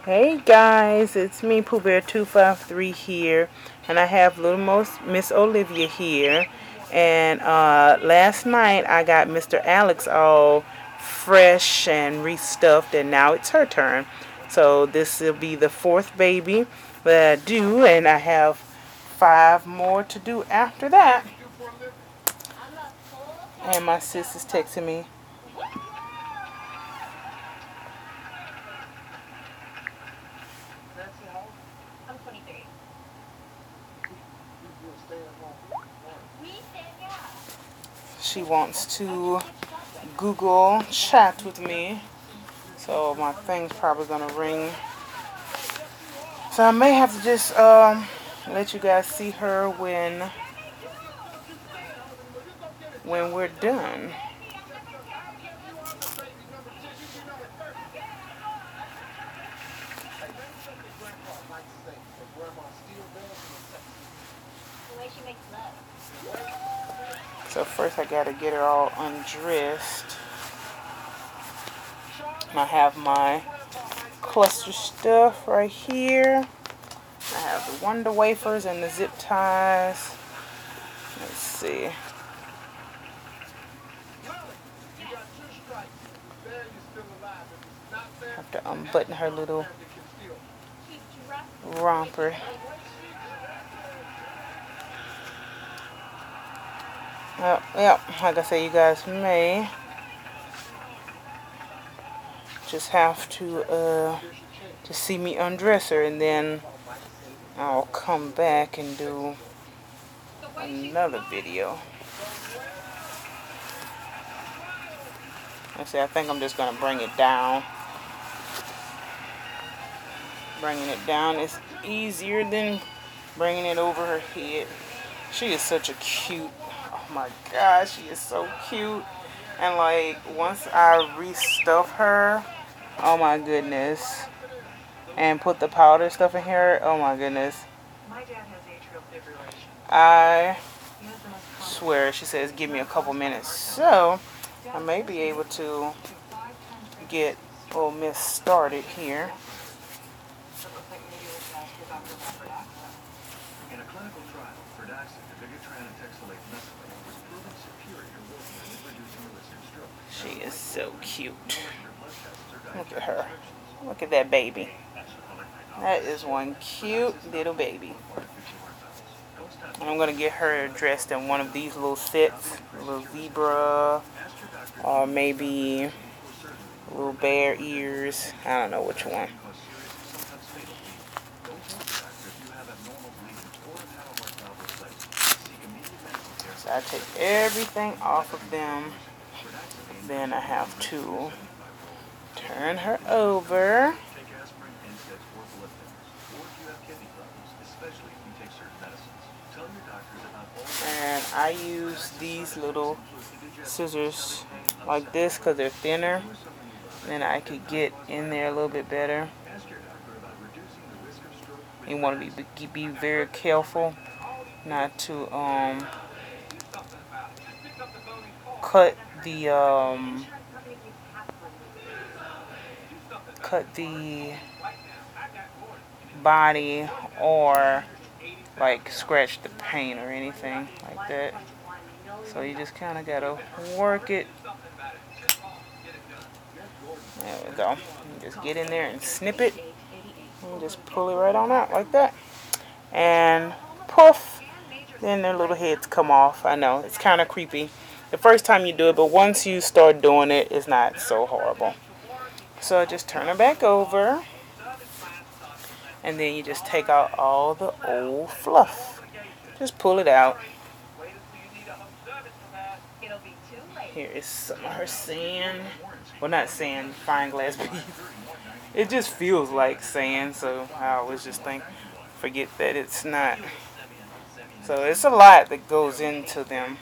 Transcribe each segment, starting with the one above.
Hey guys, it's me Pooh Bear 253 here, and I have little Miss Olivia here. And last night I got Mr. Alex all fresh and restuffed, and now it's her turn. So this will be the fourth baby that I do, and I have 5 more to do after that. And my sis is texting me. She wants to Google chat with me. So my thing's probably gonna ring. So I may have to just let you guys see her when we're done. So first I gotta get her all undressed. And I have my cluster stuff right here. I have the Wonder Wafers and the zip ties. Let's see. Have to unbutton her little romper. Yep, like I say, you guys may just have to see me undress her, and then I'll come back and do another video. I think I'm just gonna bring it down. Bringing it down is easier than bringing it over her head. She is such a cute, oh my gosh, she is so cute. And like, once I restuff her, oh my goodness, and put the powder stuff in here, oh my goodness, I swear, she says give me a couple minutes. So I may be able to get Ole Miss started here. She is so cute. Look at her. Look at that baby. That is one cute little baby. And I'm going to get her dressed in one of these little sets. A little zebra. Or maybe little bear ears. I don't know which one. So I take everything off of them. Then I have to turn her over. And I use these little scissors like this because they're thinner. Then I could get in there a little bit better. You want to be very careful not to cut the body or like scratch the paint or anything like that. So you just kind of gotta work it. There we go. You just get in there and snip it and just pull it right on out like that, and poof, then their little heads come off. I know it's kind of creepy the first time you do it, but once you start doing it, it's not so horrible. So just turn her back over, and then you just take out all the old fluff. Just pull it out. Here is some of her sand. Well, not sand, fine glass beads. It just feels like sand, so I always just forget that it's not. So it's a lot that goes into them.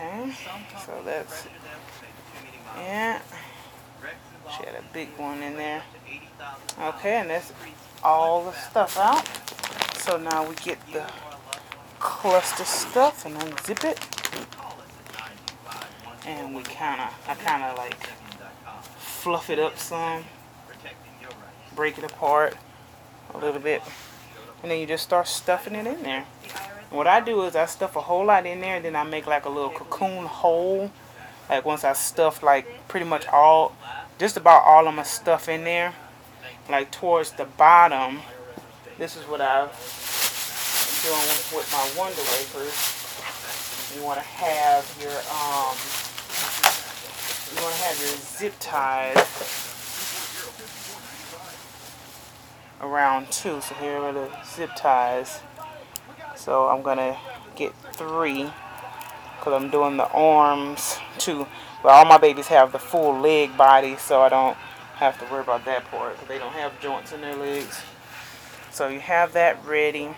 Okay, so that's it. She had a big one in there. Okay, and that's all the stuff out. So now we get the cluster stuff and unzip it. And I kind of like fluff it up some, break it apart a little bit, and then you just start stuffing it in there. And what I do is I stuff a whole lot in there, and then I make like a little cocoon hole. Like once I stuff like pretty much all, just about all of my stuff in there, like towards the bottom, this is what I'm doing with my Wonder Wafers. You want to have your zip ties around too. So here are the zip ties. So I'm gonna get 3 because I'm doing the arms too. But all my babies have the full leg body, so I don't have to worry about that part because they don't have joints in their legs. So you have that ready,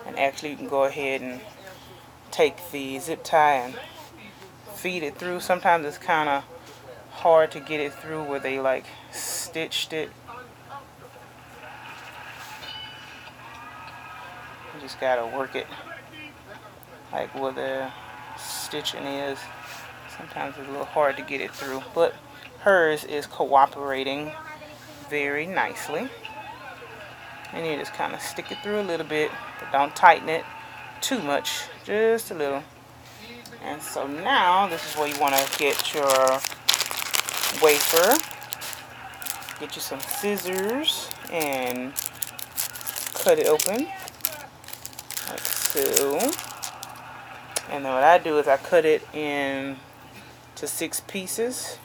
and actually you can go ahead and take the zip tie and feed it through. Sometimes it's kind of hard to get it through where they like stitched it. You just gotta work it like where the stitching is. Sometimes it's a little hard to get it through, but hers is cooperating very nicely. And you just kind of stick it through a little bit, but don't tighten it too much, just a little. And so now this is where you want to get your wafer. Get you some scissors and cut it open like so. And then what I do is I cut it into 6 pieces.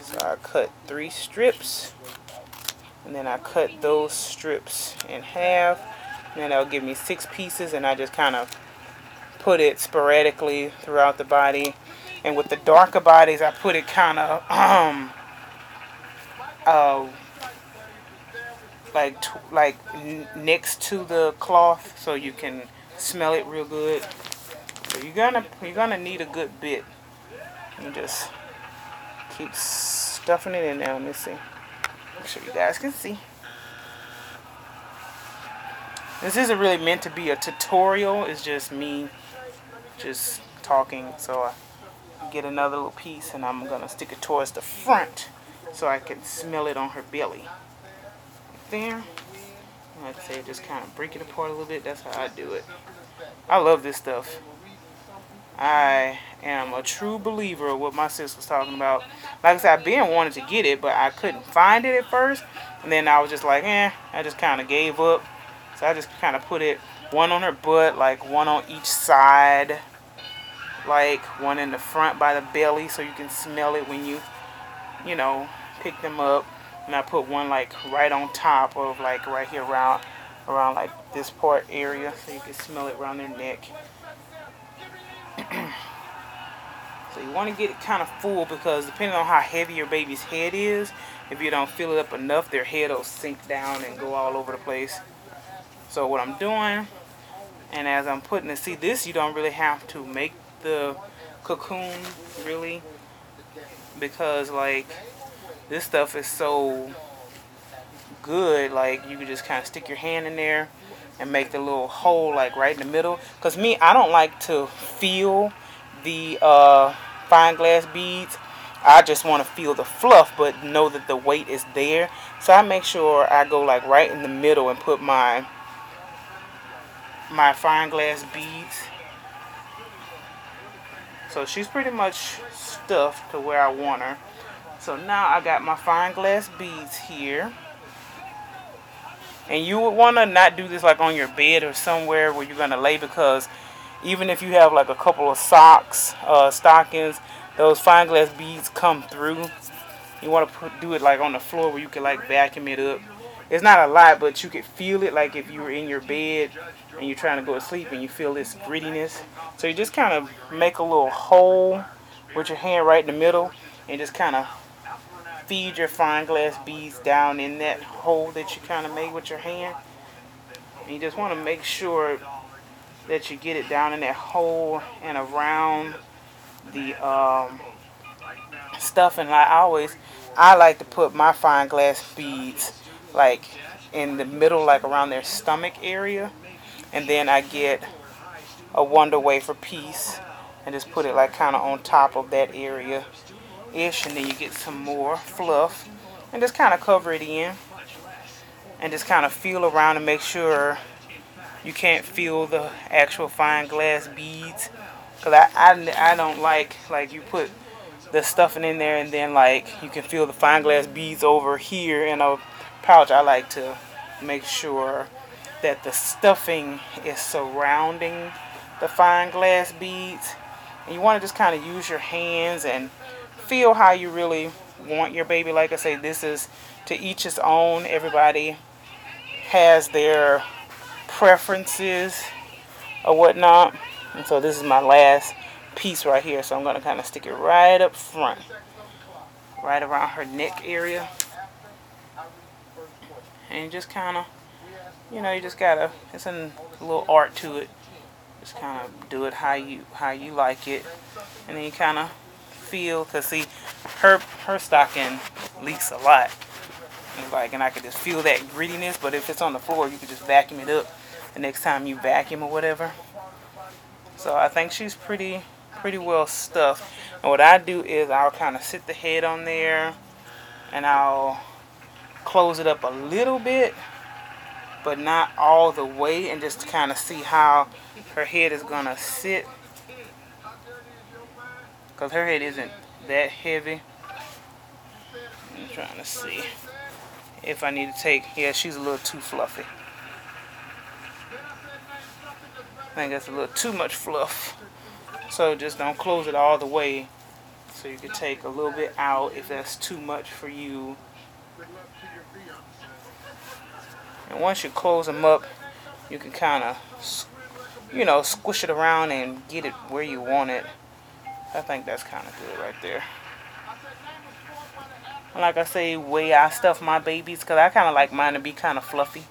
So I cut 3 strips, and then I cut those strips in half, and then that'll give me 6 pieces, and I just kind of put it sporadically throughout the body. And with the darker bodies, I put it kind of like next to the cloth so you can smell it real good. So you're gonna need a good bit. You just keep stuffing it in there. Let me see. Make sure you guys can see. This isn't really meant to be a tutorial. It's just me just talking. So I get another little piece and I'm gonna stick it towards the front so I can smell it on her belly. Right there. Like I say, just kind of break it apart a little bit. That's how I do it. I love this stuff. I am a true believer of what my sis was talking about. Like I said, I've been wanting to get it, but I couldn't find it at first. And then I was just like, I just kind of gave up. So I just kind of put it one on her butt, like one on each side, like one in the front by the belly so you can smell it when you pick them up. And I put one like right on top of like right here around like this part area so you can smell it around their neck. So you want to get it kind of full because depending on how heavy your baby's head is, if you don't fill it up enough, their head will sink down and go all over the place. So what I'm doing, and as I'm putting it, see this, you don't really have to make the cocoon really, because like this stuff is so good, like you can just kind of stick your hand in there and make the little hole like right in the middle. Because me, I don't like to feel the fine glass beads. I just want to feel the fluff but know that the weight is there. So I make sure I go like right in the middle and put my fine glass beads. So she's pretty much stuffed to where I want her. So now I got my fine glass beads here. And you would want to not do this like on your bed or somewhere where you're going to lay, because even if you have like a couple of socks, stockings, those fine glass beads come through. You want to do it like on the floor where you can like vacuum it up. It's not a lot, but you could feel it like if you were in your bed and you're trying to go to sleep and you feel this grittiness. So you just kind of make a little hole with your hand right in the middle and just kind of feed your fine glass beads down in that hole that you kind of made with your hand. And you just want to make sure that you get it down in that hole and around the stuff. And I like to put my fine glass beads like in the middle, like around their stomach area, and then I get a Wonder Wafer piece and just put it like kind of on top of that area, ish, and then you get some more fluff, and just kind of cover it in, and just kind of feel around and make sure you can't feel the actual fine glass beads, because I don't like you put the stuffing in there and then like you can feel the fine glass beads over here in a pouch. I like to make sure that the stuffing is surrounding the fine glass beads, and you want to just kind of use your hands and feel how you really want your baby. Like I say, this is to each his own. Everybody has their preferences or whatnot, and so this is my last piece right here, so I'm going to kind of stick it right up front, right around her neck area, and just kind of, you know, you just gotta, it's a little art to it. Just kind of do it how you like it, and then you kind of feel, cause see, her stocking leaks a lot. It's like, and I could just feel that grittiness. But if it's on the floor, you could just vacuum it up the next time you vacuum or whatever. So I think she's pretty well stuffed. And what I do is I'll kind of sit the head on there, and I'll close it up a little bit, but not all the way, and just kind of see how her head is gonna sit, because her head isn't that heavy. I'm trying to see if I need to take, yeah, she's a little too fluffy. I think that's a little too much fluff. So just don't close it all the way. So you can take a little bit out if that's too much for you. And once you close them up, you can kind of, you know, squish it around and get it where you want it. I think that's kind of good right there. And like I say, the way I stuff my babies, because I kind of like mine to be kind of fluffy.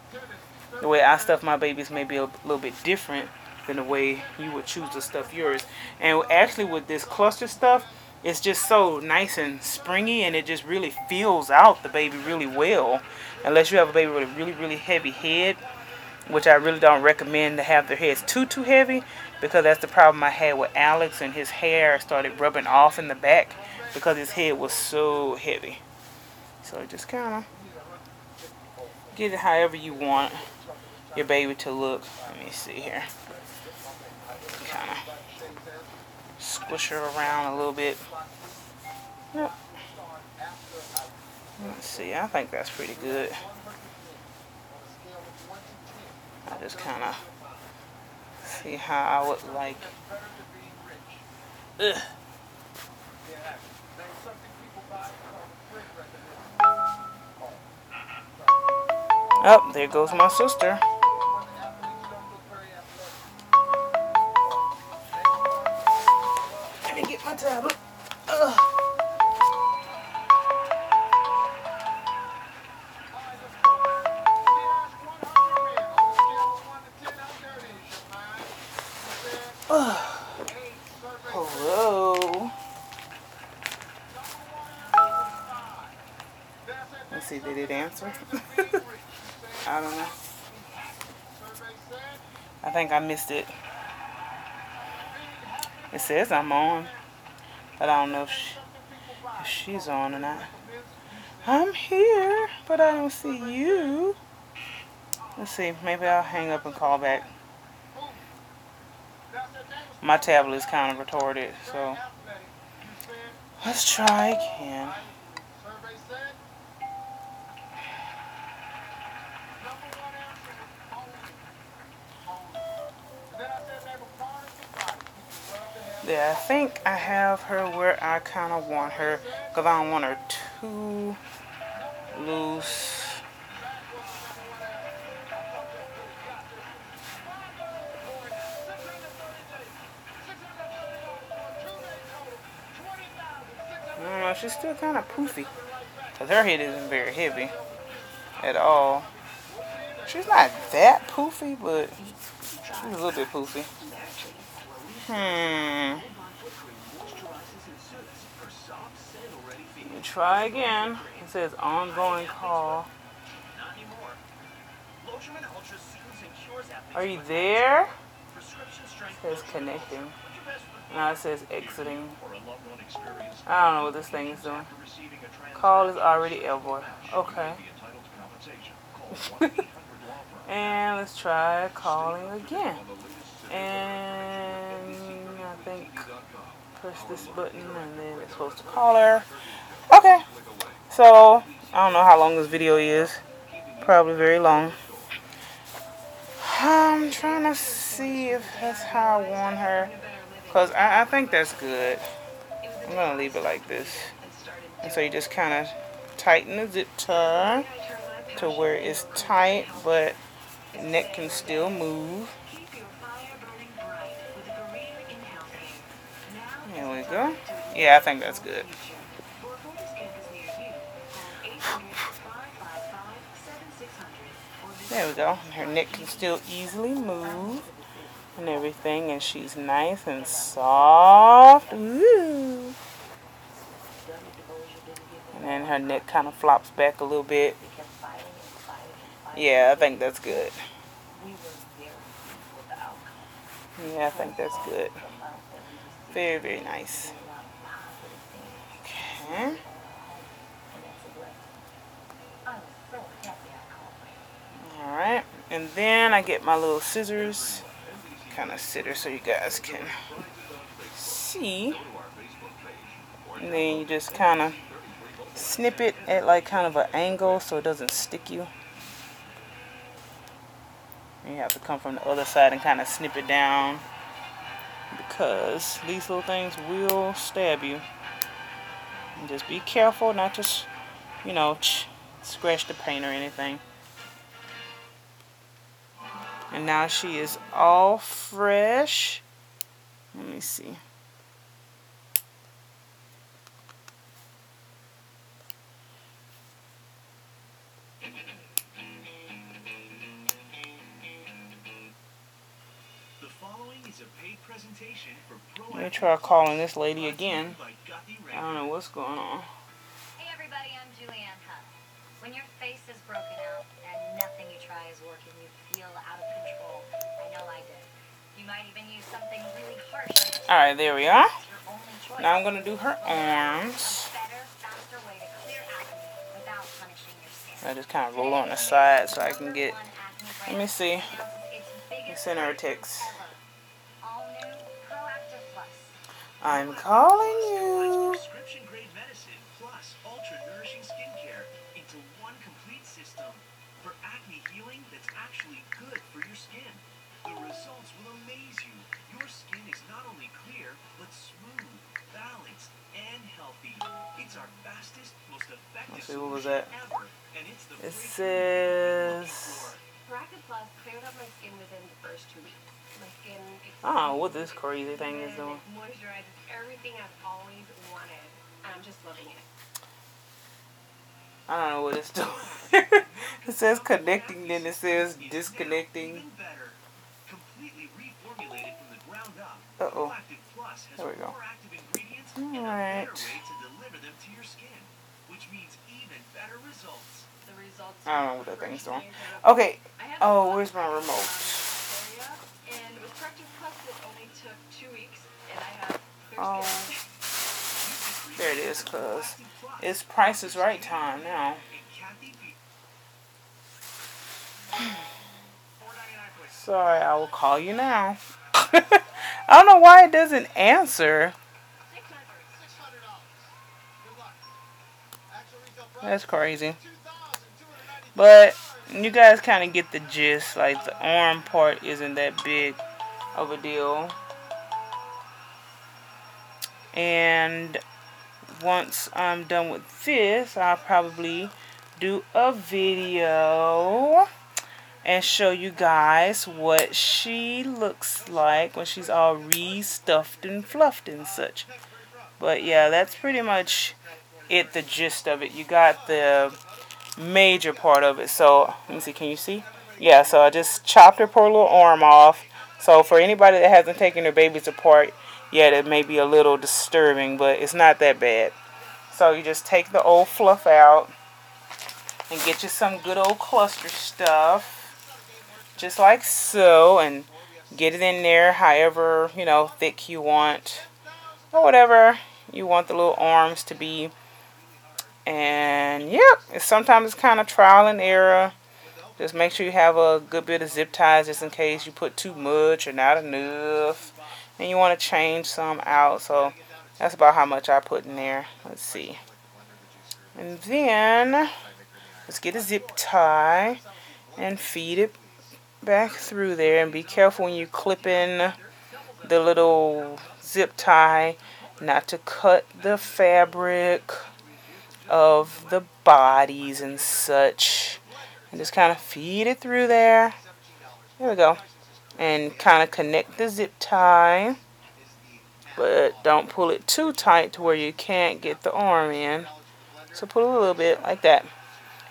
The way I stuff my babies may be a little bit different than the way you would choose to stuff yours. And actually with this cluster stuff, it's just so nice and springy, and it just really fills out the baby really well. Unless you have a baby with a really heavy head, which I really don't recommend to have their heads too heavy, because that's the problem I had with Alex, and his hair started rubbing off in the back because his head was so heavy. So just kind of get it however you want your baby to look. Let me see here. Kind of squish her around a little bit. Yep. Let's see. I think that's pretty good. I just kind of see how I would like. Ugh. Oh, there goes my sister. Let me get my tablet. Ugh. Hello. Let's see, did it answer? I don't know. I think I missed it. It says I'm on, but I don't know if she's on or not. I'm here, but I don't see you. Let's see, maybe I'll hang up and call back. My tablet is kind of retarded, so let's try again. Yeah, I think I have her where I kind of want her, because I don't want her too loose. I don't know, she's still kind of poofy, because her head isn't very heavy at all. She's not that poofy, but she's a little bit poofy. Let me try again. It says ongoing call. Are you there? It says connecting. Now it says exiting. I don't know what this thing is doing. Call is already over. Okay. And let's try calling again. And I think press this button and then it's supposed to call her. Okay. So I don't know how long this video is. Probably very long. I'm trying to see if that's how I want her. Because I think that's good. I'm going to leave it like this. And so you just kind of tighten the zip tie to where it's tight, but the neck can still move. There we go. Yeah, I think that's good. There we go. Her neck can still easily move and everything, and she's nice and soft. Ooh. And then her neck kind of flops back a little bit. Yeah, I think that's good. Yeah, I think that's good. Very, very nice. Okay. Alright, and then I get my little scissors. Kind of sit her so you guys can see. And then you just kind of snip it at like kind of an angle so it doesn't stick you. And you have to come from the other side and kind of snip it down, because these little things will stab you. And just be careful not to, you know, scratch the paint or anything. And now she is all fresh. Let me see. Let me try calling this lady again. I don't know what's going on. Hey everybody, I'm Julianne Huff. When your face is broken out and nothing you try is working, you feel out of control. I know I did. You might even use something really harsh. Alright, there we are. Now I'm going to do her arms. I just kind of roll on the side so I can get, let me see, send her a text. I'm calling you. Prescription grade medicine plus ultra nourishing skincare into one complete system for acne healing that's actually good for your skin. The results will amaze you. Your skin is not only clear, but smooth, balanced, and healthy. It's our fastest, most effective solution ever. And it's the it says Active Plus cleared up my skin within the first 2 weeks. My skin, I don't know what this crazy thing is doing. It moisturizes everything I've always wanted, and I'm just loving it. I don't know what it's doing. It says connecting, then it says disconnecting. Completely reformulated from the ground up. Uh-oh. There we go. Alright. I don't know what that thing's doing. Okay. Oh, where's my remote? And with Corrective Plus, it only took 2 weeks, and I have there it is, because it's Price is Right time now. Sorry, I will call you now. I don't know why it doesn't answer. That's crazy. But you guys kind of get the gist. Like, the arm part isn't that big of a deal. And once I'm done with this, I'll probably do a video and show you guys what she looks like when she's all re-stuffed and fluffed and such. But yeah, that's pretty much it, the gist of it. You got the major part of it. So let me see, can you see? Yeah, so I just chopped her poor little arm off. So for anybody that hasn't taken their babies apart, yeah, that may be a little disturbing, but it's not that bad. So you just take the old fluff out and get you some good old cluster stuff, just like so, and Get it in there however, you know, thick you want, or whatever you want the little arms to be. And yep, sometimes it's kind of trial and error. Just make sure you have a good bit of zip ties just in case you put too much or not enough and you want to change some out. So that's about how much I put in there. Let's see. And then let's get a zip tie and feed it back through there. And be careful when you clip in the little zip tie not to cut the fabric of the bodies and such. And just kind of feed it through there. There we go. And kind of connect the zip tie. But don't pull it too tight to where you can't get the arm in. So pull a little bit like that.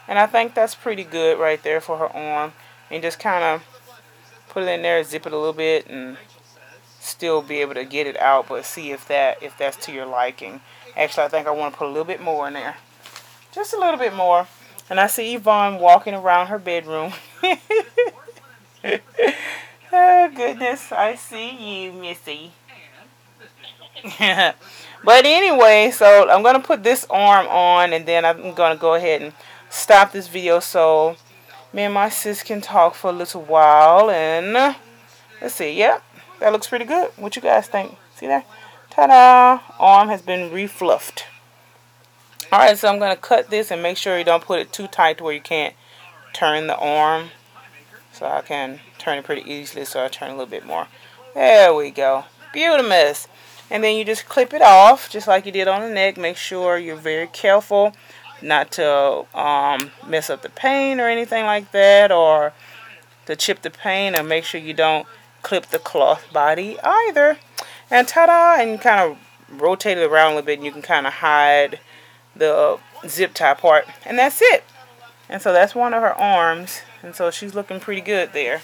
And I think that's pretty good right there for her arm. And just kind of put it in there, zip it a little bit, and still be able to get it out. But see if that's to your liking. Actually, I think I want to put a little bit more in there. Just a little bit more. And I see Yvonne walking around her bedroom. Oh, goodness. I see you, Missy. But anyway, so I'm going to put this arm on. And then I'm going to go ahead and stop this video so me and my sis can talk for a little while. And let's see. Yep. That looks pretty good. What you guys think? See that? Ta-da. Arm has been refluffed. Alright, so I'm going to cut this and make sure you don't put it too tight to where you can't turn the arm. So I can turn it pretty easily, so I turn a little bit more. There we go. Beautimous. And then you just clip it off, just like you did on the neck. Make sure you're very careful not to mess up the paint or anything like that, or to chip the paint, or make sure you don't clip the cloth body either. And ta-da! And kind of rotate it around a little bit, and you can kind of hide the zip tie part, and that's it. And so that's one of her arms, and so she's looking pretty good there,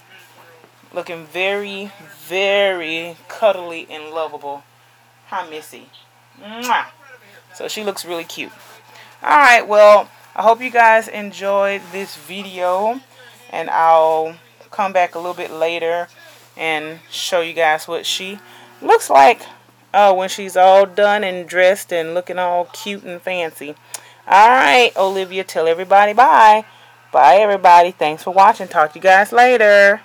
looking very, very cuddly and lovable. Hi, Missy. Mwah. So she looks really cute. Alright, well, I hope you guys enjoyed this video, and I'll come back a little bit later and show you guys what she looks like when she's all done and dressed and looking all cute and fancy. Alright, Olivia, tell everybody bye. Bye, everybody. Thanks for watching. Talk to you guys later.